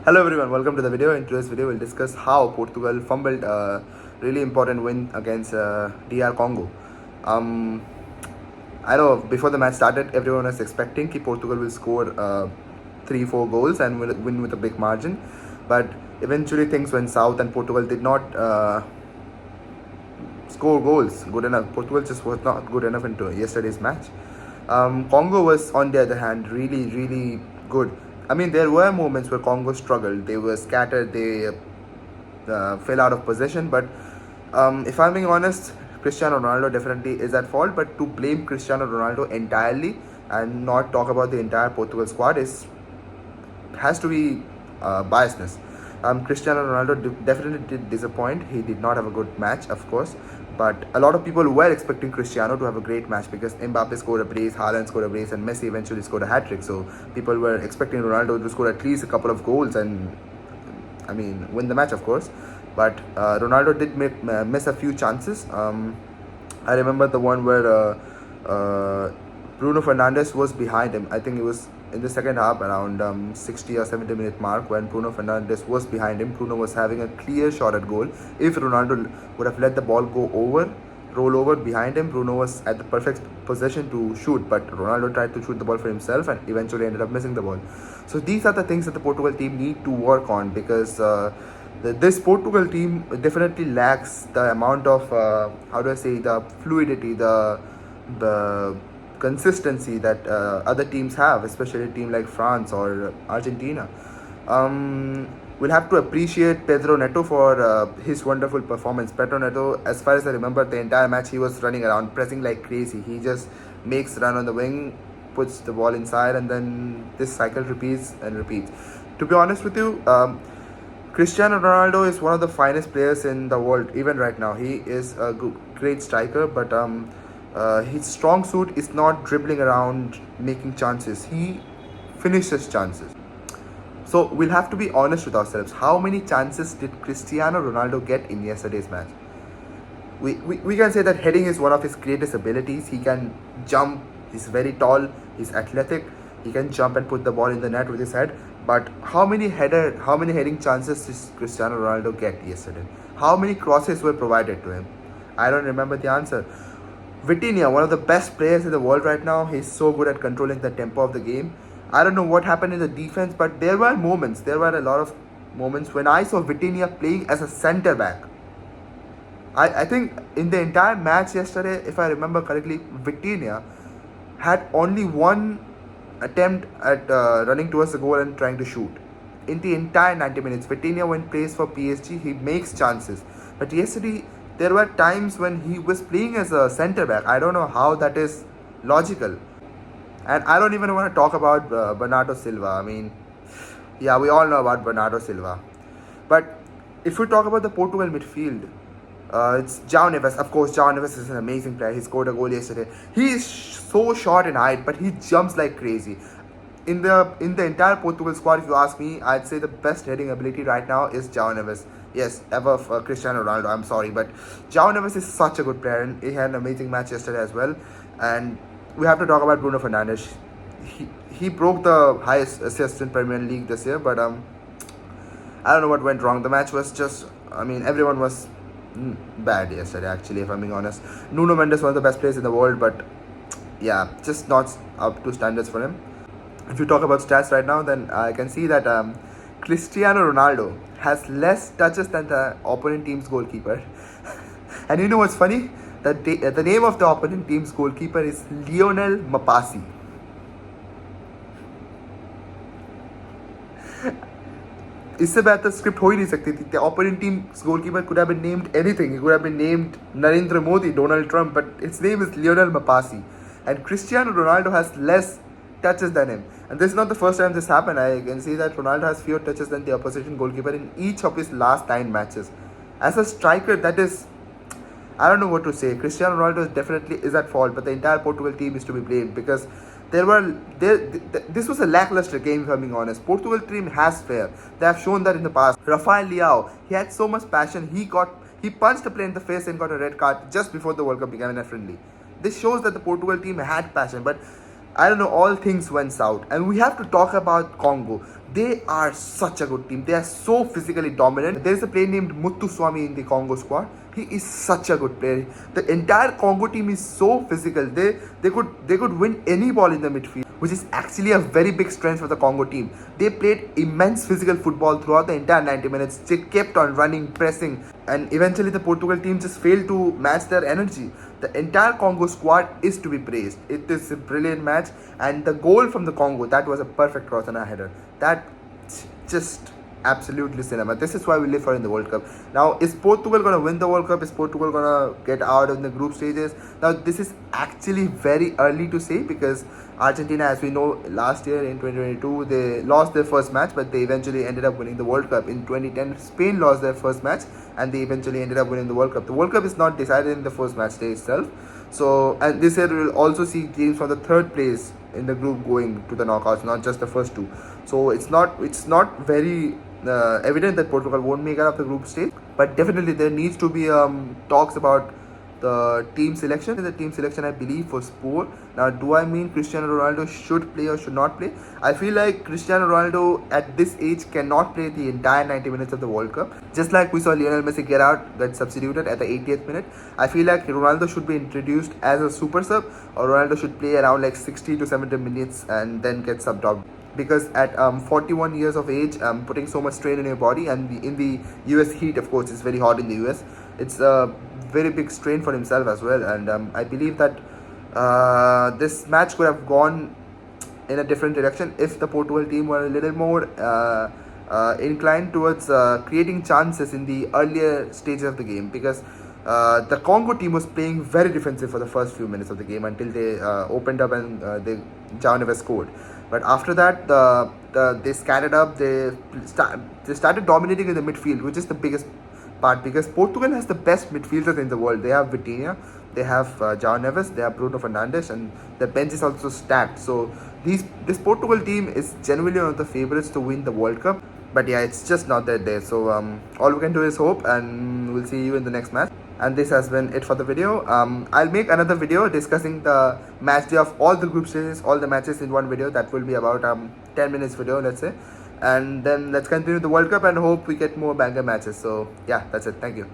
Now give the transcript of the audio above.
Hello everyone, welcome to the video. In today's video, we'll discuss how Portugal fumbled a really important win against DR Congo. Um, I know before the match started, everyone was expecting that Portugal will score 3-4 goals and will win with a big margin. But eventually things went south and Portugal did not score goals good enough. Portugal just was not good enough into yesterday's match. Congo was, on the other hand, really good. I mean, there were moments where Congo struggled. They were scattered. They fell out of possession. But if I'm being honest, Cristiano Ronaldo definitely is at fault. But to blame Cristiano Ronaldo entirely and not talk about the entire Portugal squad has to be biasness. Cristiano Ronaldo definitely did disappoint. He did not have a good match, of course. But a lot of people were expecting Cristiano to have a great match because Mbappe scored a brace, Haaland scored a brace, and Messi eventually scored a hat-trick. So people were expecting Ronaldo to score at least a couple of goals and, win the match, of course. But Ronaldo did miss a few chances. I remember the one where Bruno Fernandes was behind him. I think it was in the second half around 60 or 70 minute mark when Bruno Fernandes was behind him. Bruno was having a clear shot at goal. If Ronaldo would have let the ball roll over behind him, Bruno was at the perfect position to shoot, but Ronaldo tried to shoot the ball for himself and eventually ended up missing the ball. So these are the things that the Portugal team need to work on because this Portugal team definitely lacks the amount of the fluidity, the consistency that other teams have, especially a team like France or Argentina. We'll have to appreciate Pedro Neto for his wonderful performance. Pedro Neto, as far as I remember, the entire match he was running around, pressing like crazy. He just makes run on the wing, puts the ball inside, and then this cycle repeats and repeats. To be honest with you, Cristiano Ronaldo is one of the finest players in the world, even right now. He is a great striker, but his strong suit is not dribbling around making chances. He finishes chances. So we'll have to be honest with ourselves. How many chances did Cristiano Ronaldo get in yesterday's match? We can say that heading is one of his greatest abilities. He can jump, he's very tall, he's athletic, he can jump and put the ball in the net with his head. But how many heading chances did Cristiano Ronaldo get yesterday? How many crosses were provided to him? I don't remember the answer. Vitinha, one of the best players in the world right now, he's so good at controlling the tempo of the game. I don't know what happened in the defense, but there were a lot of moments when I saw Vitinha playing as a centre back. I think in the entire match yesterday, if I remember correctly, Vitinha had only one attempt at running towards the goal and trying to shoot. In the entire 90 minutes, Vitinha, when plays for PSG, he makes chances. But yesterday, there were times when he was playing as a centre back. I don't know how that is logical. And I don't even want to talk about Bernardo Silva. I mean, yeah, we all know about Bernardo Silva. But if we talk about the Portugal midfield, it's João Neves. Of course, João Neves is an amazing player. He scored a goal yesterday. He is so short in height, but he jumps like crazy. In the entire Portugal squad, if you ask me, I'd say the best heading ability right now is João Neves. Yes, ever Cristiano Ronaldo. I'm sorry, but João Neves is such a good player, and he had an amazing match yesterday as well. And we have to talk about Bruno Fernandes. He broke the highest assist in Premier League this year, but I don't know what went wrong. The match was just, everyone was bad yesterday, actually, if I'm being honest. Nuno Mendes, one of the best players in the world, but yeah, just not up to standards for him. If you talk about stats right now, then I can see that Cristiano Ronaldo has less touches than the opponent team's goalkeeper. And you know what's funny? The name of the opponent team's goalkeeper is Lionel Mapasi. इससे बेहतर script हो ही नहीं सकती थी. The opponent team's goalkeeper could have been named anything. He could have been named Narendra Modi, Donald Trump, but its name is Lionel Mapasi. And Cristiano Ronaldo has less touches than him. And this is not the first time this happened. I can see that Ronaldo has fewer touches than the opposition goalkeeper in each of his last 9 matches. As a striker, that is, I don't know what to say. Cristiano Ronaldo definitely is at fault, but the entire Portugal team is to be blamed because this was a lackluster game, if I'm being honest. Portugal team has flair. They have shown that in the past. Rafael Leao, he had so much passion. He punched a player in the face and got a red card just before the World Cup began in a friendly. This shows that the Portugal team had passion, but I don't know, all things went south. And we have to talk about Congo. They are such a good team. They are so physically dominant. There is a player named Muttu Swami in the Congo squad. He is such a good player. The entire Congo team is so physical. They could win any ball in the midfield, which is actually a very big strength for the Congo team. They played immense physical football throughout the entire 90 minutes. They kept on running, pressing, and eventually the Portugal team just failed to match their energy. The entire Congo squad is to be praised. It is a brilliant match, and the goal from the Congo, that was a perfect cross and a header. That just absolutely cinema. This is why we live for in the World Cup. Now, is Portugal gonna win the World Cup? Is Portugal gonna get out in the group stages? Now, this is actually very early to say, because Argentina, as we know, last year in 2022 they lost their first match, but they eventually ended up winning the World Cup. In 2010, Spain lost their first match, and they eventually ended up winning the World Cup. The World Cup is not decided in the first match day itself. So, and this year we'll also see teams from the third place in the group going to the knockouts, not just the first two. So it's not very evident that Portugal won't make it up the group stage, but definitely there needs to be talks about the team selection. The team selection, I believe, was poor. Now, do I mean Cristiano Ronaldo should play or should not play? I feel like Cristiano Ronaldo at this age cannot play the entire 90 minutes of the World Cup. Just like we saw Lionel Messi get substituted at the 80th minute, I feel like Ronaldo should be introduced as a super sub, or Ronaldo should play around like 60 to 70 minutes and then get subbed out. Because at 41 years of age, putting so much strain in your body, and in the US heat, of course, it's very hot in the US. It's a very big strain for himself as well, and I believe that this match could have gone in a different direction if the Portugal team were a little more inclined towards creating chances in the earlier stages of the game, because the Congo team was playing very defensive for the first few minutes of the game until they opened up and João Neves scored. But after that, they scattered up. They started dominating in the midfield, which is the biggest part, because Portugal has the best midfielders in the world. They have Vitinha, they have João Neves, they have Bruno Fernandes, and the bench is also stacked. So this Portugal team is genuinely one of the favourites to win the World Cup. But yeah, it's just not that day. So all we can do is hope, and we'll see you in the next match. And this has been it for the video. I'll make another video discussing the match day of all the group stages, all the matches in one video. That will be about 10 minutes video, let's say. And then let's continue the World Cup and hope we get more banger matches. So yeah, that's it. Thank you.